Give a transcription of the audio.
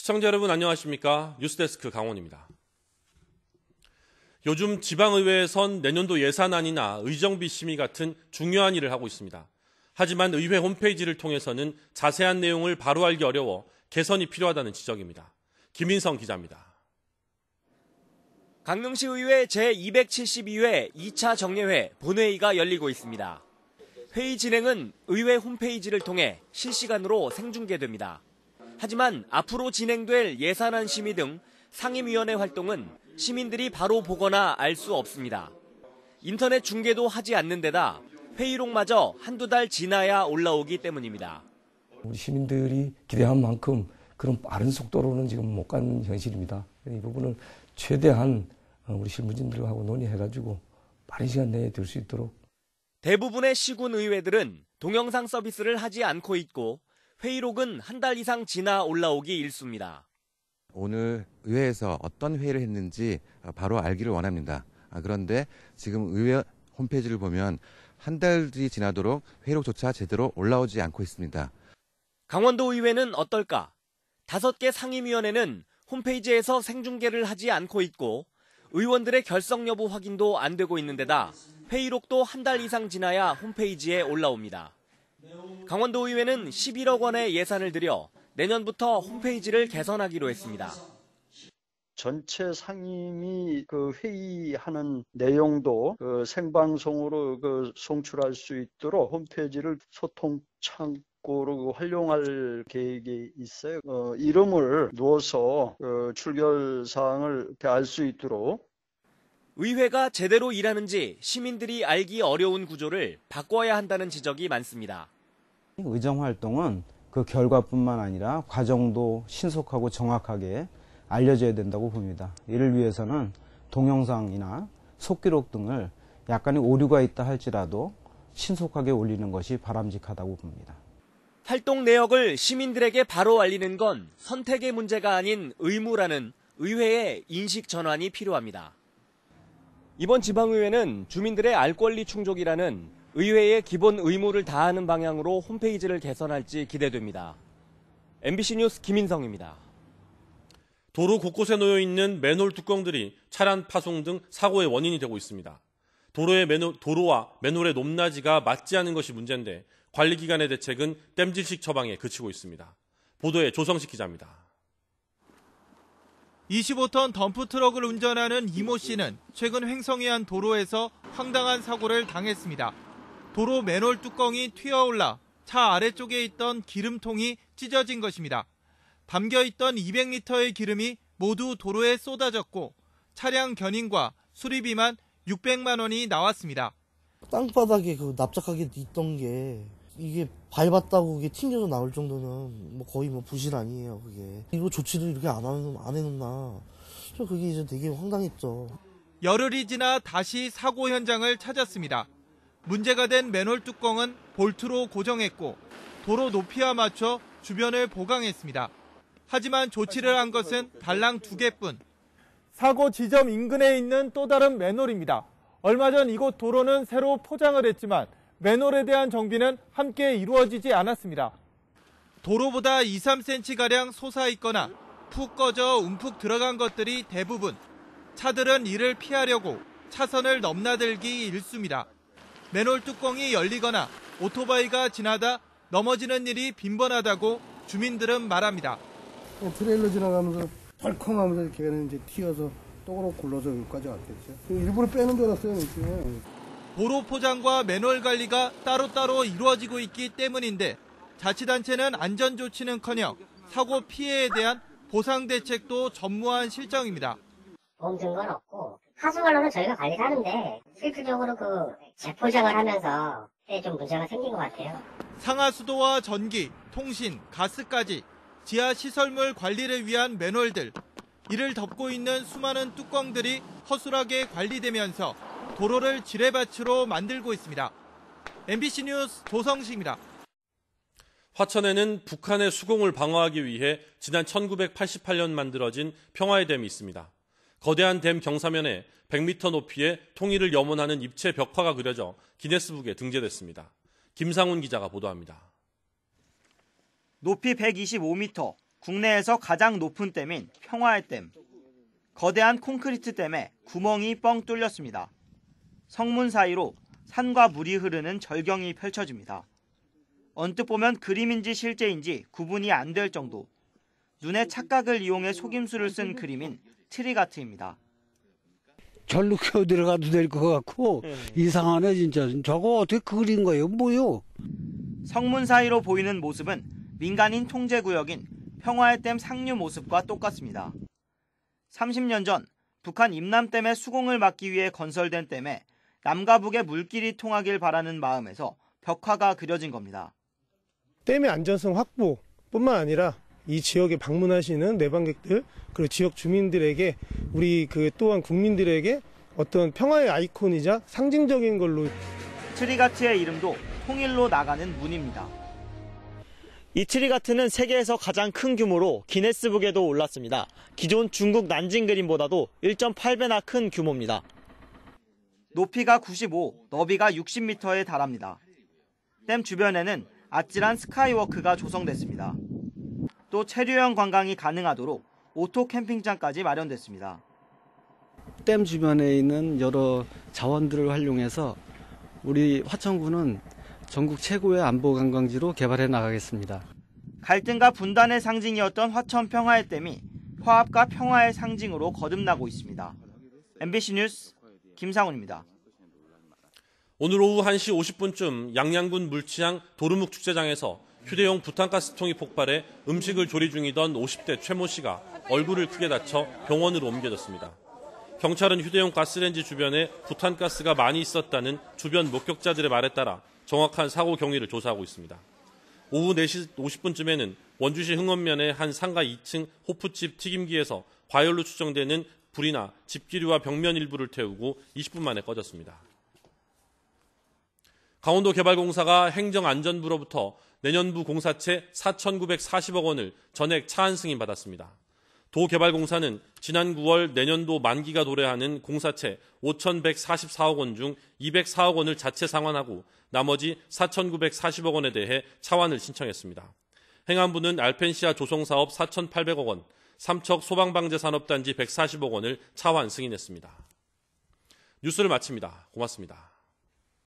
시청자 여러분 안녕하십니까? 뉴스데스크 강원입니다. 요즘 지방의회에선 내년도 예산안이나 의정비 심의 같은 중요한 일을 하고 있습니다. 하지만 의회 홈페이지를 통해서는 자세한 내용을 바로 알기 어려워 개선이 필요하다는 지적입니다. 김인성 기자입니다. 강릉시의회 제272회 2차 정례회 본회의가 열리고 있습니다. 회의 진행은 의회 홈페이지를 통해 실시간으로 생중계됩니다. 하지만 앞으로 진행될 예산안 심의 등 상임위원회 활동은 시민들이 바로 보거나 알 수 없습니다. 인터넷 중계도 하지 않는 데다 회의록마저 한두 달 지나야 올라오기 때문입니다. 우리 시민들이 기대한 만큼 그런 빠른 속도로는 지금 못 간 현실입니다. 이 부분을 최대한 우리 실무진들하고 논의해가지고 빠른 시간 내에 될 수 있도록. 대부분의 시군 의회들은 동영상 서비스를 하지 않고 있고 회의록은 한 달 이상 지나 올라오기 일쑤입니다. 오늘 의회에서 어떤 회의를 했는지 바로 알기를 원합니다. 그런데 지금 의회 홈페이지를 보면 한 달이 지나도록 회의록조차 제대로 올라오지 않고 있습니다. 강원도 의회는 어떨까? 5개 상임위원회는 홈페이지에서 생중계를 하지 않고 있고 의원들의 결석 여부 확인도 안 되고 있는 데다 회의록도 한 달 이상 지나야 홈페이지에 올라옵니다. 강원도 의회는 11억 원의 예산을 들여 내년부터 홈페이지를 개선하기로 했습니다. 전체 상임위 회의하는 내용도 생방송으로 송출할 수 있도록 홈페이지를 소통 창구로 활용할 계획이 있어요. 이름을 넣어서 출결 사항을 알 수 있도록. 의회가 제대로 일하는지 시민들이 알기 어려운 구조를 바꿔야 한다는 지적이 많습니다. 의정활동은 그 결과뿐만 아니라 과정도 신속하고 정확하게 알려져야 된다고 봅니다. 이를 위해서는 동영상이나 속기록 등을 약간의 오류가 있다 할지라도 신속하게 올리는 것이 바람직하다고 봅니다. 활동 내역을 시민들에게 바로 알리는 건 선택의 문제가 아닌 의무라는 의회의 인식 전환이 필요합니다. 이번 지방의회는 주민들의 알 권리 충족이라는 의회의 기본 의무를 다하는 방향으로 홈페이지를 개선할지 기대됩니다. MBC 뉴스 김인성입니다. 도로 곳곳에 놓여 있는 맨홀 뚜껑들이 차량 파손 등 사고의 원인이 되고 있습니다. 도로와 맨홀의 높낮이가 맞지 않은 것이 문제인데 관리기관의 대책은 땜질식 처방에 그치고 있습니다. 보도에 조성식 기자입니다. 25톤 덤프트럭을 운전하는 이모 씨는 최근 횡성해안 도로에서 황당한 사고를 당했습니다. 도로 맨홀 뚜껑이 튀어올라 차 아래쪽에 있던 기름통이 찢어진 것입니다. 담겨있던 200리터의 기름이 모두 도로에 쏟아졌고 차량 견인과 수리비만 600만 원이 나왔습니다. 땅바닥에 납작하게 있던 게 이게 밟았다고 그게 튕겨서 나올 정도면 거의 부실 아니에요, 그게. 이거 조치를 이렇게 안 해놓나. 그게 이제 되게 황당했죠. 열흘이 지나 다시 사고 현장을 찾았습니다. 문제가 된 맨홀 뚜껑은 볼트로 고정했고 도로 높이와 맞춰 주변을 보강했습니다. 하지만 조치를 한 것은 달랑 2개뿐. 사고 지점 인근에 있는 또 다른 맨홀입니다. 얼마 전 이곳 도로는 새로 포장을 했지만 맨홀에 대한 정비는 함께 이루어지지 않았습니다. 도로보다 2-3cm가량 솟아있거나 푹 꺼져 움푹 들어간 것들이 대부분. 차들은 이를 피하려고 차선을 넘나들기 일쑤입니다. 맨홀 뚜껑이 열리거나 오토바이가 지나다 넘어지는 일이 빈번하다고 주민들은 말합니다. 트레일러 지나가면서 덜컹하면서 이렇게 이제 튀어서 똑으로 굴러서 여기까지 왔겠죠. 일부러 빼는 줄 알았어요. 이렇게. 도로 포장과 맨홀 관리가 따로따로 이루어지고 있기 때문인데 자치단체는 안전조치는커녕 사고 피해에 대한 보상 대책도 전무한 실정입니다. 보험 증거는 없고 하수관로는 저희가 관리를 하는데 실질적으로 재포장을 하면서 좀 문제가 생긴 것 같아요. 상하수도와 전기, 통신, 가스까지 지하 시설물 관리를 위한 맨홀들. 이를 덮고 있는 수많은 뚜껑들이 허술하게 관리되면서 도로를 지뢰밭으로 만들고 있습니다. MBC 뉴스 조성식입니다. 화천에는 북한의 수공을 방어하기 위해 지난 1988년 만들어진 평화의 댐이 있습니다. 거대한 댐 경사면에 100m 높이의 통일을 염원하는 입체 벽화가 그려져 기네스북에 등재됐습니다. 김상훈 기자가 보도합니다. 높이 125m, 국내에서 가장 높은 댐인 평화의 댐. 거대한 콘크리트 댐에 구멍이 뻥 뚫렸습니다. 성문 사이로 산과 물이 흐르는 절경이 펼쳐집니다. 언뜻 보면 그림인지 실제인지 구분이 안 될 정도. 눈의 착각을 이용해 속임수를 쓴 그림인 트리가트입니다. 절로 켜 들어가도 될 것 같고 이상하네 진짜. 저거 어떻게 그린 거예요? 뭐요? 성문 사이로 보이는 모습은 민간인 통제구역인 평화의 댐 상류 모습과 똑같습니다. 30년 전 북한 임남댐의 수공을 막기 위해 건설된 댐에 남과 북의 물길이 통하길 바라는 마음에서 벽화가 그려진 겁니다. 댐의 안전성 확보뿐만 아니라 이 지역에 방문하시는 내방객들 그리고 지역 주민들에게 우리 또한 국민들에게 어떤 평화의 아이콘이자 상징적인 걸로 트리가트의 이름도 통일로 나가는 문입니다. 이 트리가트는 세계에서 가장 큰 규모로 기네스북에도 올랐습니다. 기존 중국 난징 그림보다도 1.8배나 큰 규모입니다. 높이가 95, 너비가 60m에 달합니다. 댐 주변에는 아찔한 스카이워크가 조성됐습니다. 또 체류형 관광이 가능하도록 오토 캠핑장까지 마련됐습니다. 댐 주변에 있는 여러 자원들을 활용해서 우리 화천군은 전국 최고의 안보 관광지로 개발해 나가겠습니다. 갈등과 분단의 상징이었던 화천 평화의 댐이 화합과 평화의 상징으로 거듭나고 있습니다. MBC 뉴스 김상훈입니다. 오늘 오후 1시 50분쯤 양양군 물치항 도루묵 축제장에서 휴대용 부탄가스통이 폭발해 음식을 조리 중이던 50대 최모 씨가 얼굴을 크게 다쳐 병원으로 옮겨졌습니다. 경찰은 휴대용 가스레인지 주변에 부탄가스가 많이 있었다는 주변 목격자들의 말에 따라 정확한 사고 경위를 조사하고 있습니다. 오후 4시 50분쯤에는 원주시 흥원면의 한 상가 2층 호프집 튀김기에서 과열로 추정되는 불이 나 집기류와 벽면 일부를 태우고 20분 만에 꺼졌습니다. 강원도개발공사가 행정안전부로부터 내년부 공사채 4,940억 원을 전액 차안 승인받았습니다. 도개발공사는 지난 9월 내년도 만기가 도래하는 공사채 5,144억 원 중 204억 원을 자체 상환하고 나머지 4,940억 원에 대해 차환을 신청했습니다. 행안부는 알펜시아 조성사업 4,800억 원, 삼척 소방방재산업단지 140억 원을 차환 승인했습니다. 뉴스를 마칩니다. 고맙습니다.